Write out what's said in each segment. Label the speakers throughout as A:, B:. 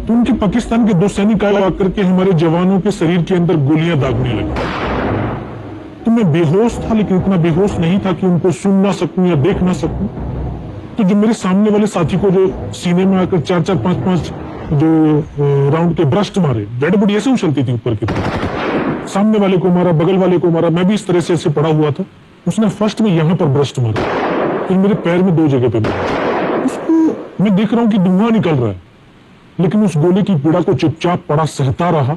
A: तो उनके पाकिस्तान के 2 सैनिक आकर के हमारे जवानों के शरीर के अंदर गोलियां दागने लगे। तो मैं बेहोश था, लेकिन इतना बेहोश नहीं था कि उनको सुन ना सकूं या देख ना सकूं। तो जो मेरे सामने वाले साथी को जो सीने में आकर 4-4, 5-5 जो राउंड के ब्रस्ट मारे, डेड बॉडी ऐसे उछलती थी ऊपर की तरफ, सामने वाले को मारा, बगल वाले को मारा, मैं भी इस तरह से ऐसे पड़ा हुआ था। उसने फर्स्ट में यहां पर ब्रस्ट मारा, फिर मेरे पैर में 2 जगह पे मारा। उसको मैं देख रहा हूं कि धुआं निकल रहा है, लेकिन उस गोली की पीड़ा को चुपचाप पड़ा सहता रहा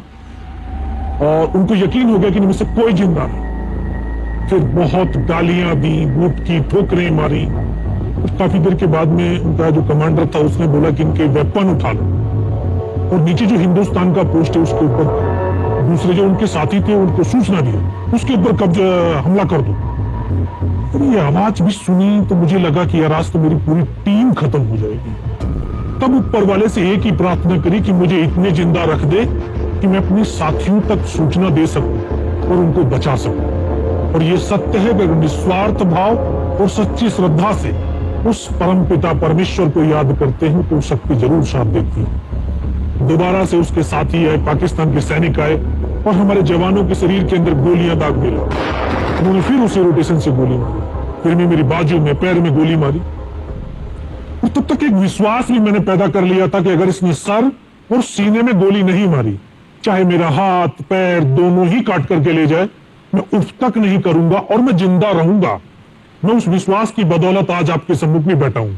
A: और उनको यकीन हो गया कि इनमें से कोई जिंदा नहीं। फिर बहुत गालियां दी, बूट की ठोकरें मारी। काफी देर के बाद में उनका जो कमांडर था उसने बोला कि इनके वेपन उठा लो और नीचे जो हिंदुस्तान का पोस्ट है उसके ऊपर दूसरे जो उनके साथी थे उनको सूचना दी, उसके ऊपर कब्जा हमला कर दो। तो ये आवाज भी सुनी तो मुझे लगा कि यार आज तो मेरी पूरी टीम खत्म हो जाएगी। तब ऊपर वाले से एक ही प्रार्थना करी कि मुझे इतने जिंदा रख दे कि मैं अपने साथियों तक सूचना दे सकूं और उनको बचा सकूं। और ये सत्य है कि अगर निस्वार्थ भाव और सच्ची श्रद्धा से उस परम पिता परमेश्वर को याद करते हैं तो शक्ति जरूर साथ देती है। दोबारा से उसके साथी आए, पाकिस्तान के सैनिक आए और हमारे जवानों के शरीर के अंदर गोलियां दागने लगे। उन्होंने फिर उसी रोटेशन से गोली मारी, फिर मैं मेरी बाजू में, पैर में गोली मारी। और तब तक एक विश्वास भी मैंने पैदा कर लिया था कि अगर इसने सर और सीने में गोली नहीं मारी, चाहे मेरा हाथ पैर दोनों ही काट करके ले जाए, मैं उफ तक नहीं करूंगा और मैं जिंदा रहूंगा। मैं उस विश्वास की बदौलत आज आपके सम्मुख में बैठा हूं।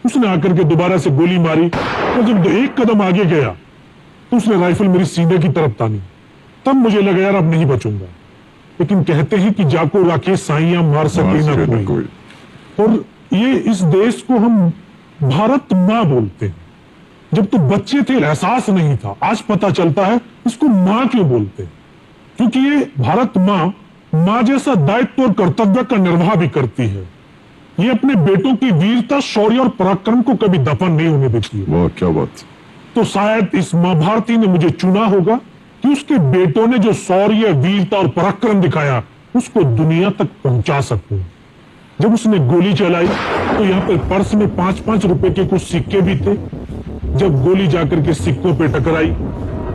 A: उसने आकर के दोबारा से गोली मारी और जब 1 कदम आगे गया तो उसने राइफल मेरी सीने की तरफ तानी। तब मुझे लगा यार अब नहीं बचूंगा, लेकिन कहते हैं कि जाको राकेश साइयां मार सके ना कोई। और ये इस देश को हम भारत माँ बोलते हैं। जब तो बच्चे थे एहसास नहीं था, आज पता चलता है इसको माँ क्यों बोलते हैं, क्योंकि ये भारत माँ जैसा दायित्व और कर्तव्य का निर्वाह भी करती है। ये अपने बेटों की वीरता, शौर्य और पराक्रम को कभी दफन नहीं होने देती है।
B: वाह क्या बात।
A: तो शायद इस माँ भारती ने मुझे चुना होगा कि उसके बेटों ने जो शौर्य, वीरता और पराक्रम दिखाया उसको दुनिया तक पहुंचा सकूं। जब उसने गोली चलाई तो यहाँ पे पर्स में 5-5 रुपए के कुछ सिक्के भी थे। जब गोली जाकर के सिक्कों पे टकराई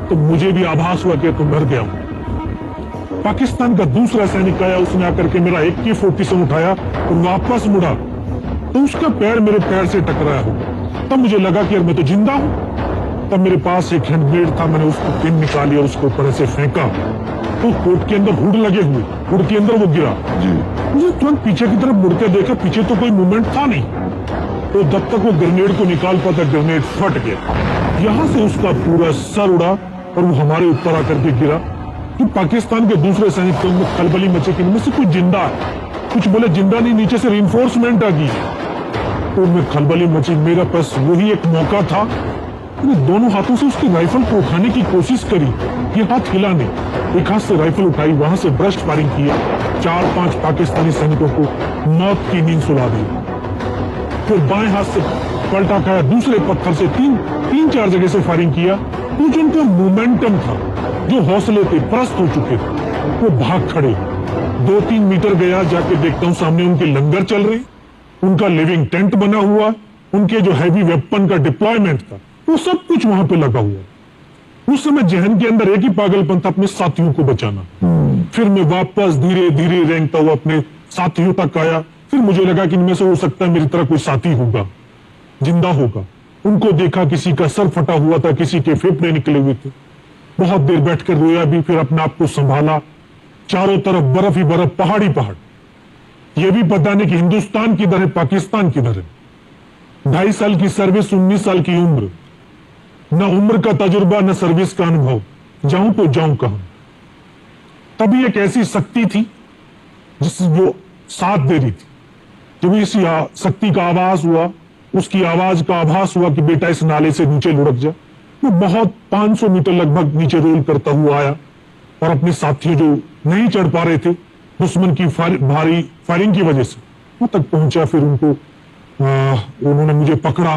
A: तो मुझे भी आभास हुआ कि तो मर गया हूं। पाकिस्तान का दूसरा सैनिक आया, उसने आकर के मेरा AK-47 उठाया और वापस मुड़ा तो उसका पैर मेरे पैर से टकराया हो। तब मुझे लगा कि यार मैं तो जिंदा हूं। तब मेरे पास एक हैंडग्रेड था, मैंने उसको पिन निकाली और उसको ऊपर से फेंका तो कोट के अंदर हुड लगे हुए, हुड के अंदर वो गिरा। मुझे तुरंत पीछे की तरफ मुड़ के देखा, पीछे तो कोई मूवमेंट था नहीं। तो जब तक वो ग्रेनेड को निकाल पाता ग्रेनेड फट गया, यहां से उसका पूरा सर उड़ा और वो हमारे ऊपर आकर के गिरा। कि पाकिस्तान के दूसरे सैनिक में खलबली मची कि इनमें से कुछ जिंदा है, कुछ बोले जिंदा नहीं, नीचे से रिइंफोर्समेंट आ गई। तो उनमें खलबली मची। मेरा पास वही एक मौका था, मैंने दोनों हाथों से उसकी राइफल को उठाने की कोशिश करी, ये हाथ हिला नहीं। एक हाथ से राइफल उठाई, वहां से ब्रस्ट फायरिंग किया, 4-5 पाकिस्तानी सैनिकों को मौत की नींद सुला दी। फिर बाएं हाथ से पलटा खाया, दूसरे पत्थर से 3-4 जगह से फायरिंग किया। तो जो उनका मोमेंटम था, जो हौसले थे, प्रस्त हो चुके थे, वो भाग खड़े। 2-3 मीटर गया, जाके देखता हूं सामने उनके लंगर चल रहे, उनका लिविंग टेंट बना हुआ, उनके जो हैवी वेपन का डिप्लॉयमेंट था वो सब कुछ वहां पे लगा हुआ। उस समय जहन के अंदर एक ही पागलपन था, अपने साथियों को बचाना। फिर मैं वापस धीरे धीरे रेंगता हुआ अपने साथियों तक आया। फिर मुझे लगा कि इनमें से हो सकता है मेरी तरह कोई साथी होगा, जिंदा होगा। उनको देखा, किसी का सर फटा हुआ था, किसी के फेफड़े निकले हुए थे। बहुत देर बैठकर रोया भी, फिर अपने आप को संभाला। चारों तरफ बर्फ ही बर्फ, पहाड़ी पहाड़। यह भी पता नहीं कि हिंदुस्तान किधर है, पाकिस्तान किधर है। 2.5 साल की सर्विस, 19 साल की उम्र, न उम्र का तजुर्बा न सर्विस का अनुभव, जाऊं तो जाऊं कहां। तभी एक ऐसी शक्ति थी जिस जो साथ दे रही थी। जब इसी शक्ति का आवाज हुआ, उसकी आवाज का आभास हुआ कि बेटा इस नाले से नीचे लुढ़क जा। मैं बहुत 500 मीटर लगभग नीचे रोल करता हुआ आया और अपने साथियों जो नहीं चढ़ पा रहे थे दुश्मन की भारी फायरिंग की वजह से, वहां तक पहुंचा। फिर उन्होंने मुझे पकड़ा,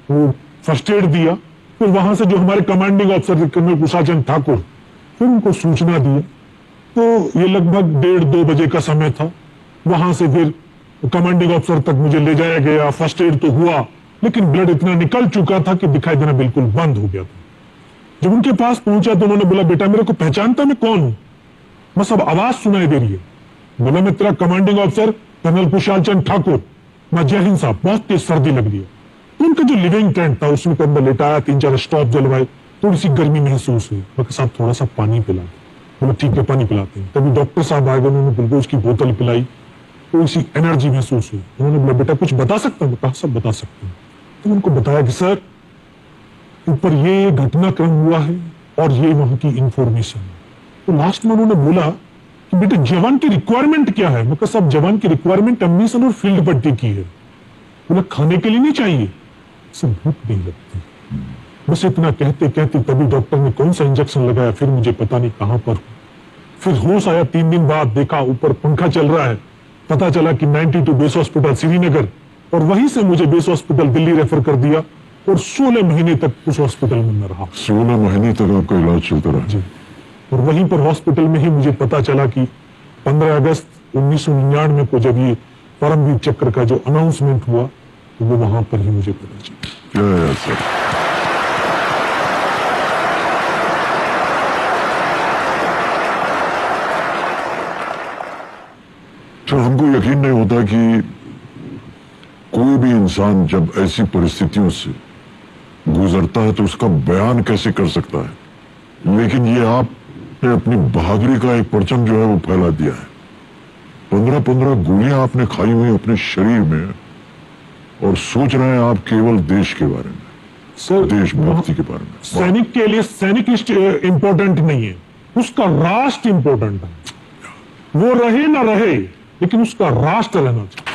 A: वो फर्स्ट एड दिया। फिर वहां से जो हमारे कमांडिंग ऑफिसर कर्नल कुशाचंद ठाकुर, फिर उनको सूचना दी। तो ये लगभग 1:30-2 बजे का समय था। वहां से फिर कमांडिंग ऑफिसर तक मुझे ले जाया गया। फर्स्ट एड तो हुआ, लेकिन ब्लड इतना निकल चुका था कि दिखाई देना बिल्कुल बंद हो गया था। जब उनके पास पहुंचा तो उन्होंने बोला, बेटा मेरे को पहचानता मैं कौन हूं? बस अब आवाज सुनाई दे रही है। बोला, मैं तेरा commanding officer colonel Kushal Chand Thakur. मैं, जय हिंद साहब। बहुत तेज सर्दी लग रही है। तो उनका जो लिविंग टेंट था उसमें के अंदर लेटाया, 3-4 स्टॉप जलवाए, थोड़ी सी गर्मी महसूस हुई। मैं, साहब थोड़ा सा पानी पिला। बोला, ठीक है पानी पिलाते हैं। तभी डॉक्टर साहब आ गए, उन्होंने ग्लूकोज की बोतल पिलाई, थोड़ी सी एनर्जी महसूस हुई। उन्होंने बोला, बेटा कुछ बता सकता हूँ? कहा, सब बता सकते हैं। तो उनको बताया कि सर ऊपर ये घटनाक्रम हुआ है और ये वहां की इंफॉर्मेशन है। तो लास्ट में उन्होंने बोला कि बेटे जवान की रिक्वायरमेंट क्या है? मतलब सब जवान की रिक्वायरमेंट एम्यूनिशन और फील्ड पट्टी की है। बोला, खाने के लिए नहीं चाहिए, सब भूख नहीं लगती। बस इतना कहते कहते तभी डॉक्टर ने कौन सा इंजेक्शन लगाया, फिर मुझे पता नहीं कहां पर हूं। फिर होश आया 3 दिन बाद, देखा ऊपर पंखा चल रहा है। पता चला कि 92 बेस हॉस्पिटल श्रीनगर, और वहीं से मुझे बेस हॉस्पिटल दिल्ली रेफर कर दिया और 16 महीने तक उस हॉस्पिटल में मैं रहा।
B: 16 महीने तक आपका इलाज चलता रहा?
A: जी। और वहीं पर हॉस्पिटल में ही मुझे पता चला कि 15 अगस्त 1999 को जब ये परमवीर चक्र का जो अनाउंसमेंट हुआ, तो वो वहां पर ही मुझे पता चला।
B: क्या सर, तो हमको यकीन नहीं होता कि कोई भी इंसान जब ऐसी परिस्थितियों से गुजरता है तो उसका बयान कैसे कर सकता है। लेकिन ये आपने अपनी बहादुरी का एक परचम जो है वो फैला दिया है। 15-15 गोलियां आपने खाई हुई अपने शरीर में, और सोच रहे हैं आप केवल देश के बारे में,
A: सर
B: देशभक्ति के बारे में।
A: सैनिक के लिए सैनिक इंपॉर्टेंट नहीं है, उसका राष्ट्र इंपॉर्टेंट है। वो रहे ना रहे, लेकिन उसका राष्ट्र रहना चाहिए।